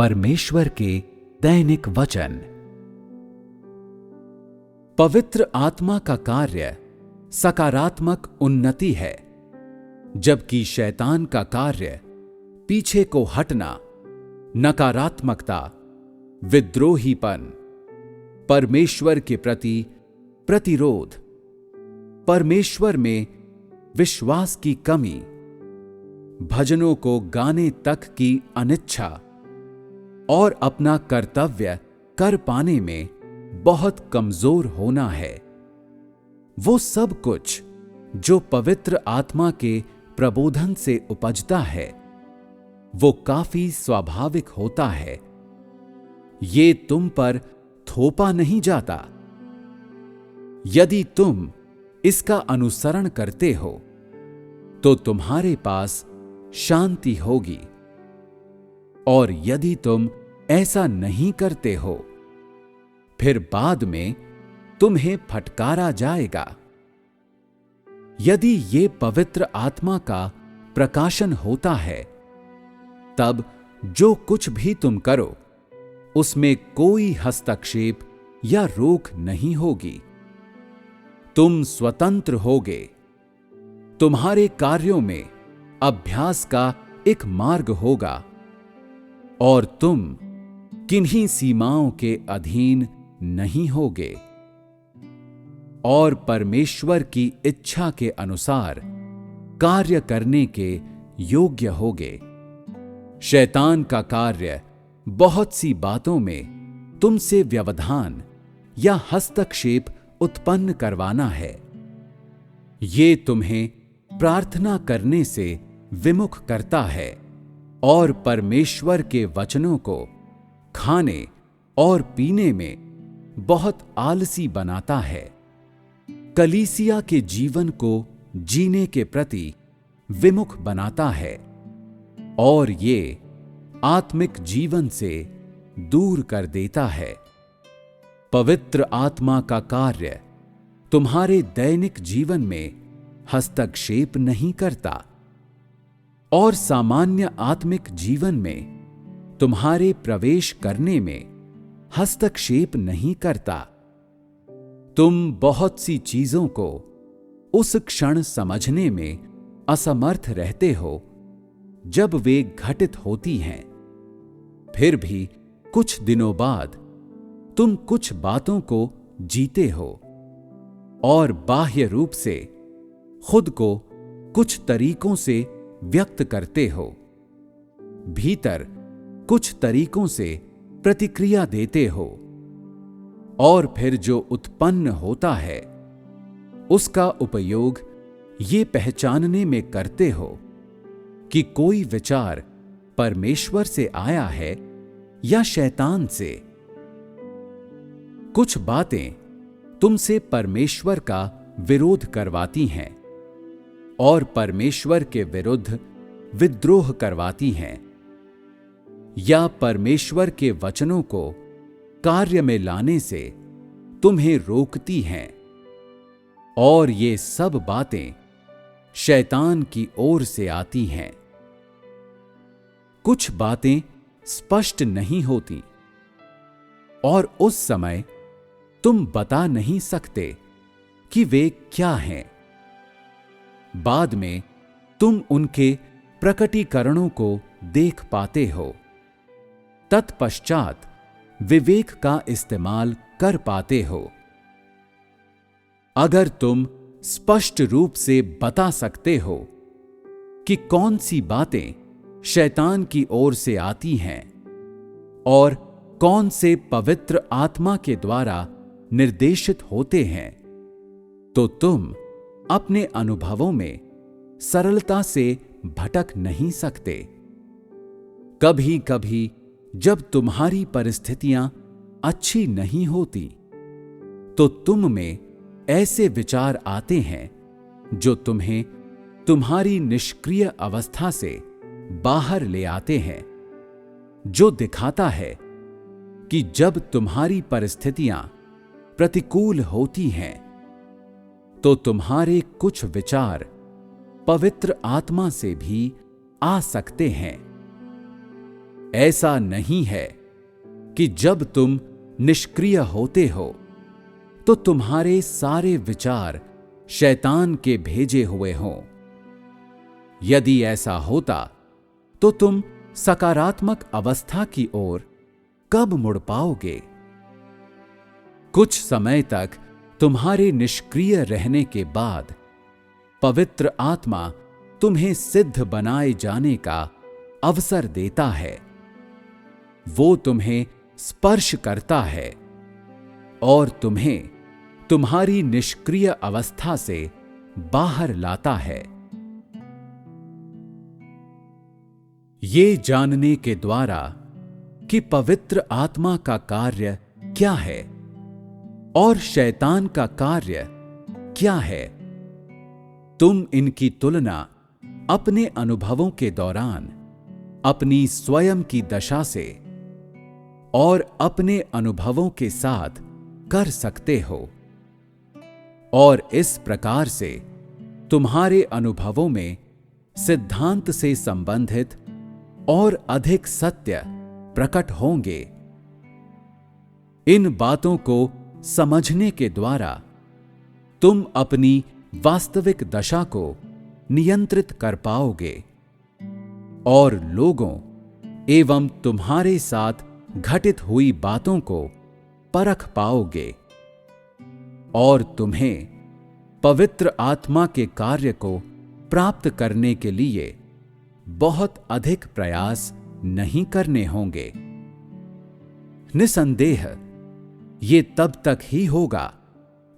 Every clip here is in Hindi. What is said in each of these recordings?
परमेश्वर के दैनिक वचन। पवित्र आत्मा का कार्य सकारात्मक उन्नति है, जबकि शैतान का कार्य पीछे को हटना, नकारात्मकता, विद्रोहीपन, परमेश्वर के प्रति प्रतिरोध, परमेश्वर में विश्वास की कमी, भजनों को गाने तक की अनिच्छा और अपना कर्तव्य कर पाने में बहुत कमजोर होना है। वो सब कुछ जो पवित्र आत्मा के प्रबोधन से उपजता है, वो काफी स्वाभाविक होता है। ये तुम पर थोपा नहीं जाता। यदि तुम इसका अनुसरण करते हो तो तुम्हारे पास शांति होगी, और यदि तुम ऐसा नहीं करते हो फिर बाद में तुम्हें फटकारा जाएगा। यदि ये पवित्र आत्मा का प्रकाशन होता है, तब जो कुछ भी तुम करो उसमें कोई हस्तक्षेप या रोक नहीं होगी। तुम स्वतंत्र होगे। तुम्हारे कार्यों में अभ्यास का एक मार्ग होगा और तुम किन्हीं सीमाओं के अधीन नहीं होगे, और परमेश्वर की इच्छा के अनुसार कार्य करने के योग्य होगे। शैतान का कार्य बहुत सी बातों में तुमसे व्यवधान या हस्तक्षेप उत्पन्न करवाना है। ये तुम्हें प्रार्थना करने से विमुख करता है और परमेश्वर के वचनों को खाने और पीने में बहुत आलसी बनाता है। कलीसिया के जीवन को जीने के प्रति विमुख बनाता है और ये आत्मिक जीवन से दूर कर देता है। पवित्र आत्मा का कार्य तुम्हारे दैनिक जीवन में हस्तक्षेप नहीं करता और सामान्य आत्मिक जीवन में तुम्हारे प्रवेश करने में हस्तक्षेप नहीं करता। तुम बहुत सी चीजों को उस क्षण समझने में असमर्थ रहते हो जब वे घटित होती हैं। फिर भी कुछ दिनों बाद तुम कुछ बातों को जीते हो और बाह्य रूप से खुद को कुछ तरीकों से व्यक्त करते हो, भीतर कुछ तरीकों से प्रतिक्रिया देते हो, और फिर जो उत्पन्न होता है उसका उपयोग ये पहचानने में करते हो कि कोई विचार परमेश्वर से आया है या शैतान से। कुछ बातें तुमसे परमेश्वर का विरोध करवाती हैं और परमेश्वर के विरुद्ध विद्रोह करवाती हैं, या परमेश्वर के वचनों को कार्य में लाने से तुम्हें रोकती हैं, और ये सब बातें शैतान की ओर से आती हैं। कुछ बातें स्पष्ट नहीं होती और उस समय तुम बता नहीं सकते कि वे क्या हैं। बाद में तुम उनके प्रकटीकरणों को देख पाते हो। तत्पश्चात विवेक का इस्तेमाल कर पाते हो। अगर तुम स्पष्ट रूप से बता सकते हो कि कौन सी बातें शैतान की ओर से आती हैं और कौन से पवित्र आत्मा के द्वारा निर्देशित होते हैं, तो तुम अपने अनुभवों में सरलता से भटक नहीं सकते। कभी कभी जब तुम्हारी परिस्थितियां अच्छी नहीं होती, तो तुम में ऐसे विचार आते हैं जो तुम्हें तुम्हारी निष्क्रिय अवस्था से बाहर ले आते हैं, जो दिखाता है कि जब तुम्हारी परिस्थितियां प्रतिकूल होती हैं तो तुम्हारे कुछ विचार पवित्र आत्मा से भी आ सकते हैं। ऐसा नहीं है कि जब तुम निष्क्रिय होते हो तो तुम्हारे सारे विचार शैतान के भेजे हुए हों। यदि ऐसा होता तो तुम सकारात्मक अवस्था की ओर कब मुड़ पाओगे? कुछ समय तक तुम्हारे निष्क्रिय रहने के बाद पवित्र आत्मा तुम्हें सिद्ध बनाए जाने का अवसर देता है। वो तुम्हें स्पर्श करता है और तुम्हें तुम्हारी निष्क्रिय अवस्था से बाहर लाता है। ये जानने के द्वारा कि पवित्र आत्मा का कार्य क्या है और शैतान का कार्य क्या है, तुम इनकी तुलना अपने अनुभवों के दौरान अपनी स्वयं की दशा से और अपने अनुभवों के साथ कर सकते हो और इस प्रकार से तुम्हारे अनुभवों में सिद्धांत से संबंधित और अधिक सत्य प्रकट होंगे। इन बातों को समझने के द्वारा तुम अपनी वास्तविक दशा को नियंत्रित कर पाओगे और लोगों एवं तुम्हारे साथ घटित हुई बातों को परख पाओगे और तुम्हें पवित्र आत्मा के कार्य को प्राप्त करने के लिए बहुत अधिक प्रयास नहीं करने होंगे। निसंदेह ये तब तक ही होगा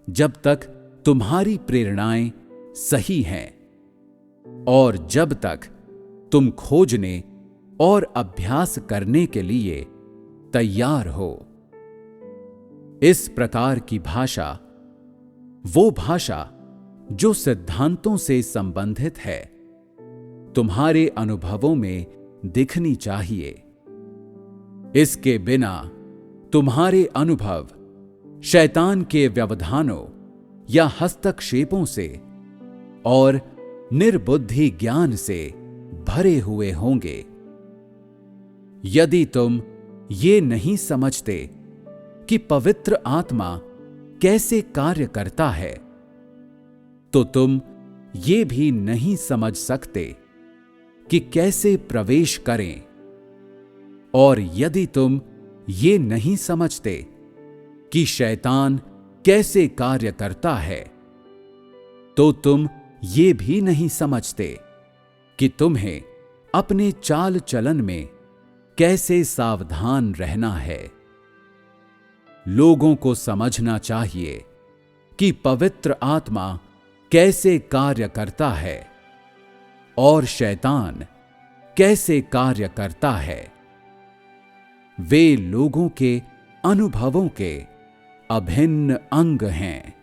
जब तक तुम्हारी प्रेरणाएं सही हैं और जब तक तुम खोजने और अभ्यास करने के लिए तैयार हो। इस प्रकार की भाषा वो भाषा जो सिद्धांतों से संबंधित है तुम्हारे अनुभवों में दिखनी चाहिए। इसके बिना तुम्हारे अनुभव शैतान के व्यवधानों या हस्तक्षेपों से और निर्बुद्धि ज्ञान से भरे हुए होंगे। यदि तुम ये नहीं समझते कि पवित्र आत्मा कैसे कार्य करता है तो तुम ये भी नहीं समझ सकते कि कैसे प्रवेश करें, और यदि तुम ये नहीं समझते कि शैतान कैसे कार्य करता है तो तुम ये भी नहीं समझते कि तुम्हें अपने चाल चलन में कैसे सावधान रहना है। लोगों को समझना चाहिए कि पवित्र आत्मा कैसे कार्य करता है और शैतान कैसे कार्य करता है। वे लोगों के अनुभवों के अभिन्न अंग हैं।